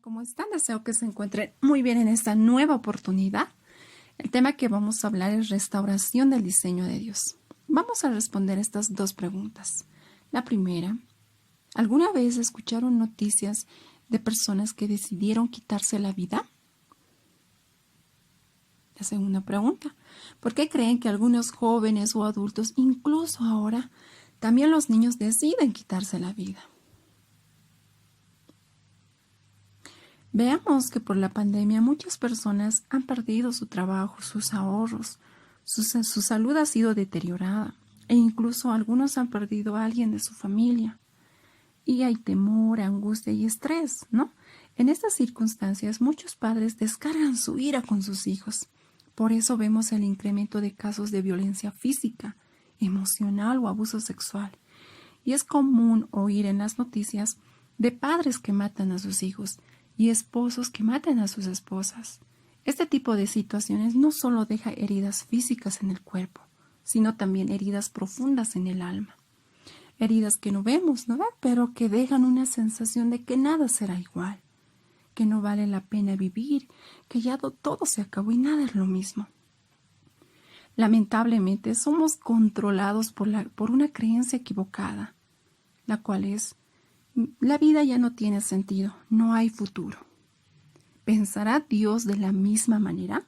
¿Cómo están? Deseo que se encuentren muy bien en esta nueva oportunidad. El tema que vamos a hablar es restauración del diseño de Dios. Vamos a responder estas dos preguntas. La primera, ¿alguna vez escucharon noticias de personas que decidieron quitarse la vida? La segunda pregunta, ¿por qué creen que algunos jóvenes o adultos, incluso ahora, también los niños deciden quitarse la vida? Veamos que por la pandemia muchas personas han perdido su trabajo, sus ahorros, su salud ha sido deteriorada e incluso algunos han perdido a alguien de su familia. Y hay temor, angustia y estrés, ¿no? En estas circunstancias muchos padres descargan su ira con sus hijos. Por eso vemos el incremento de casos de violencia física, emocional o abuso sexual. Y es común oír en las noticias de padres que matan a sus hijos y esposos que matan a sus esposas. Este tipo de situaciones no solo deja heridas físicas en el cuerpo, sino también heridas profundas en el alma. Heridas que no vemos, ¿no? Pero que dejan una sensación de que nada será igual, que no vale la pena vivir, que ya todo se acabó y nada es lo mismo. Lamentablemente somos controlados por una creencia equivocada, la cual es: la vida ya no tiene sentido, no hay futuro. ¿Pensará Dios de la misma manera?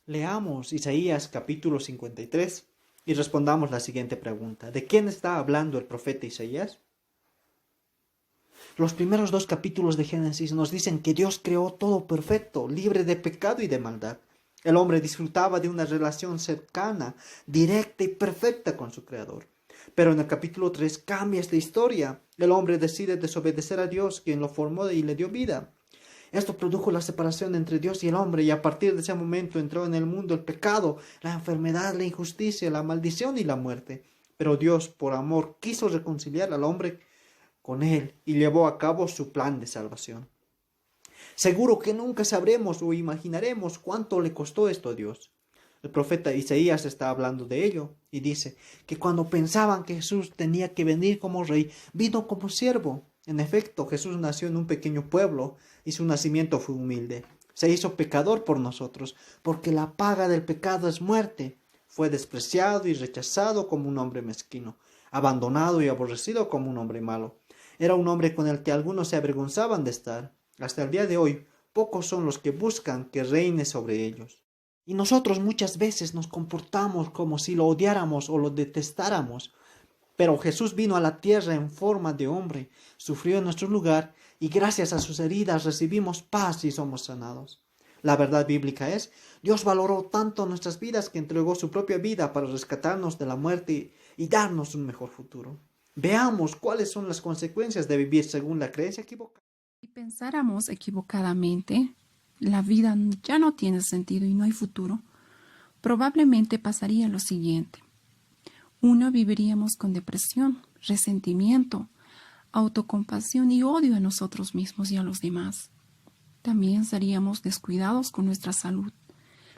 Leamos Isaías capítulo 53 y respondamos la siguiente pregunta. ¿De quién está hablando el profeta Isaías? Los primeros 2 capítulos de Génesis nos dicen que Dios creó todo perfecto, libre de pecado y de maldad. El hombre disfrutaba de una relación cercana, directa y perfecta con su Creador. Pero en el capítulo 3 cambia esta historia. El hombre decide desobedecer a Dios, quien lo formó y le dio vida. Esto produjo la separación entre Dios y el hombre, y a partir de ese momento entró en el mundo el pecado, la enfermedad, la injusticia, la maldición y la muerte. Pero Dios, por amor, quiso reconciliar al hombre con él y llevó a cabo su plan de salvación. Seguro que nunca sabremos o imaginaremos cuánto le costó esto a Dios. El profeta Isaías está hablando de ello y dice que cuando pensaban que Jesús tenía que venir como rey, vino como siervo. En efecto, Jesús nació en un pequeño pueblo y su nacimiento fue humilde. Se hizo pecador por nosotros, porque la paga del pecado es muerte. Fue despreciado y rechazado como un hombre mezquino, abandonado y aborrecido como un hombre malo. Era un hombre con el que algunos se avergonzaban de estar. Hasta el día de hoy, pocos son los que buscan que reine sobre ellos. Y nosotros muchas veces nos comportamos como si lo odiáramos o lo detestáramos. Pero Jesús vino a la tierra en forma de hombre, sufrió en nuestro lugar y gracias a sus heridas recibimos paz y somos sanados. La verdad bíblica es: Dios valoró tanto nuestras vidas que entregó su propia vida para rescatarnos de la muerte y darnos un mejor futuro. Veamos cuáles son las consecuencias de vivir según la creencia equivocada. Si pensáramos equivocadamente, la vida ya no tiene sentido y no hay futuro, probablemente pasaría lo siguiente. Uno, viviríamos con depresión, resentimiento, autocompasión y odio a nosotros mismos y a los demás. También seríamos descuidados con nuestra salud.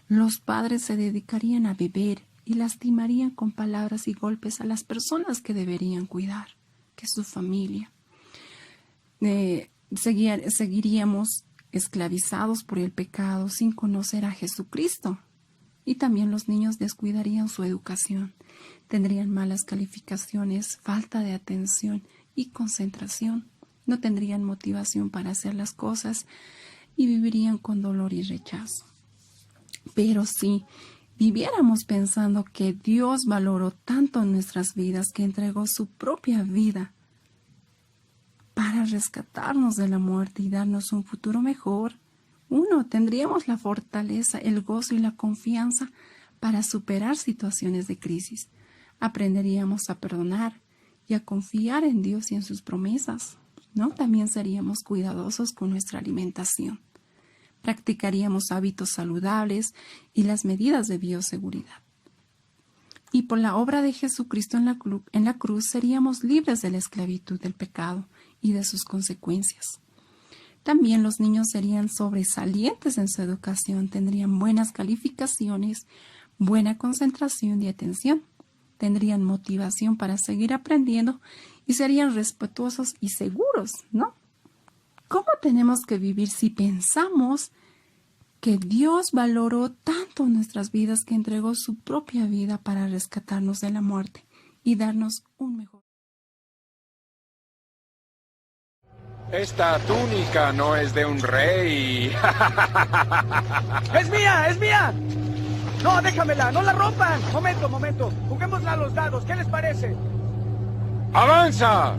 Los padres se dedicarían a beber y lastimarían con palabras y golpes a las personas que deberían cuidar, que es su familia. Seguiríamos esclavizados por el pecado sin conocer a Jesucristo. Y también los niños descuidarían su educación, tendrían malas calificaciones, falta de atención y concentración, no tendrían motivación para hacer las cosas y vivirían con dolor y rechazo. Pero si viviéramos pensando que Dios valoró tanto nuestras vidas que entregó su propia vida para rescatarnos de la muerte y darnos un futuro mejor, tendríamos la fortaleza, el gozo y la confianza para superar situaciones de crisis. Aprenderíamos a perdonar y a confiar en Dios y en sus promesas, ¿no? También seríamos cuidadosos con nuestra alimentación. Practicaríamos hábitos saludables y las medidas de bioseguridad. Y por la obra de Jesucristo en la cruz seríamos libres de la esclavitud del pecado y de sus consecuencias. También los niños serían sobresalientes en su educación, tendrían buenas calificaciones, buena concentración y atención, tendrían motivación para seguir aprendiendo y serían respetuosos y seguros, ¿no? ¿Cómo tenemos que vivir si pensamos que Dios valoró tanto nuestras vidas que entregó su propia vida para rescatarnos de la muerte y darnos un mejor? Esta túnica no es de un rey. ¡Es mía! ¡Es mía! No, déjamela, no la rompan. Momento. Juguémosla a los dados, ¿qué les parece? ¡Avanza!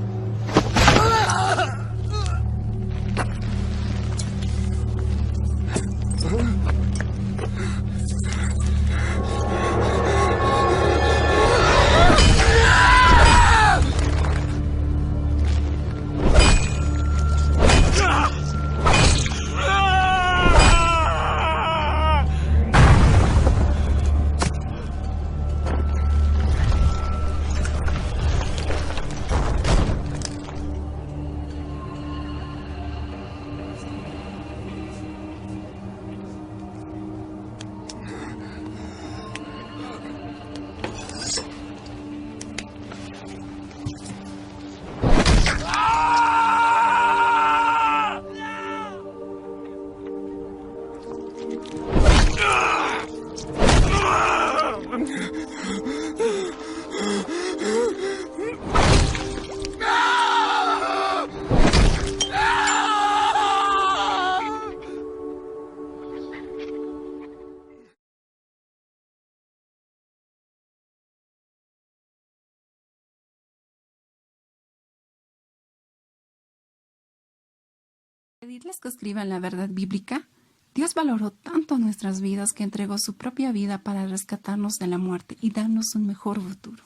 Pedirles que escriban la verdad bíblica. Dios valoró tanto nuestras vidas que entregó su propia vida para rescatarnos de la muerte y darnos un mejor futuro.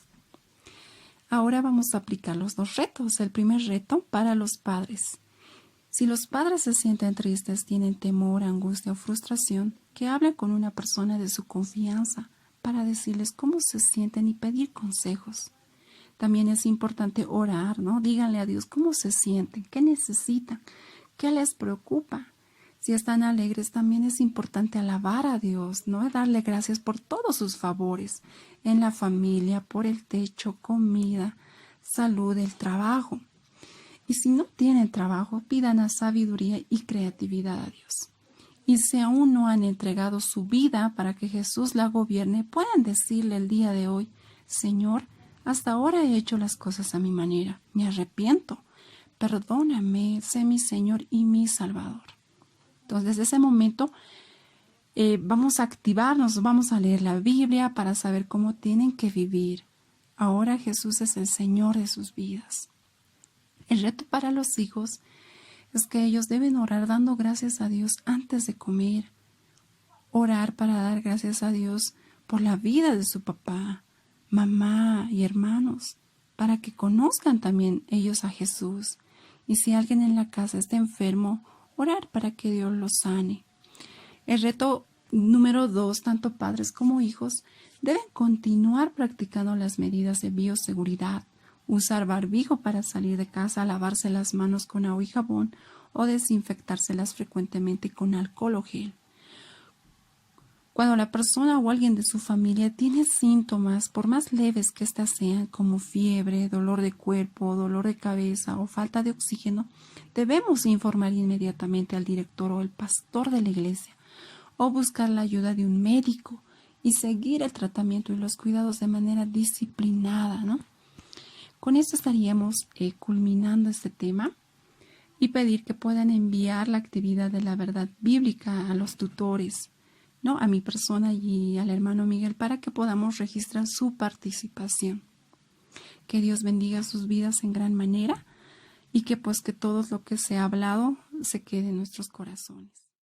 Ahora vamos a aplicar los dos retos. El primer reto para los padres. Si los padres se sienten tristes, tienen temor, angustia o frustración, que hablen con una persona de su confianza para decirles cómo se sienten y pedir consejos. También es importante orar, ¿no? Díganle a Dios cómo se sienten, qué necesitan, qué les preocupa. Si están alegres, también es importante alabar a Dios, ¿no? Darle gracias por todos sus favores en la familia, por el techo, comida, salud, el trabajo. Y si no tienen trabajo, pidan a sabiduría y creatividad a Dios. Y si aún no han entregado su vida para que Jesús la gobierne, pueden decirle el día de hoy: Señor, hasta ahora he hecho las cosas a mi manera, me arrepiento, perdóname, sé mi Señor y mi Salvador. Entonces, desde ese momento vamos a activarnos, vamos a leer la Biblia para saber cómo tienen que vivir. Ahora Jesús es el Señor de sus vidas. El reto para los hijos es que ellos deben orar dando gracias a Dios antes de comer. Orar para dar gracias a Dios por la vida de su papá, mamá y hermanos, para que conozcan también ellos a Jesús. Y si alguien en la casa está enfermo, orar para que Dios los sane. El reto número 2, tanto padres como hijos deben continuar practicando las medidas de bioseguridad, usar barbijo para salir de casa, lavarse las manos con agua y jabón o desinfectárselas frecuentemente con alcohol o gel. Cuando la persona o alguien de su familia tiene síntomas, por más leves que éstas sean, como fiebre, dolor de cuerpo, dolor de cabeza o falta de oxígeno, debemos informar inmediatamente al director o el pastor de la iglesia o buscar la ayuda de un médico y seguir el tratamiento y los cuidados de manera disciplinada, ¿no? Con esto estaríamos culminando este tema y pedir que puedan enviar la actividad de la verdad bíblica a los tutores, ¿no? A mi persona y al hermano Miguel para que podamos registrar su participación. Que Dios bendiga sus vidas en gran manera y que pues que todo lo que se ha hablado se quede en nuestros corazones.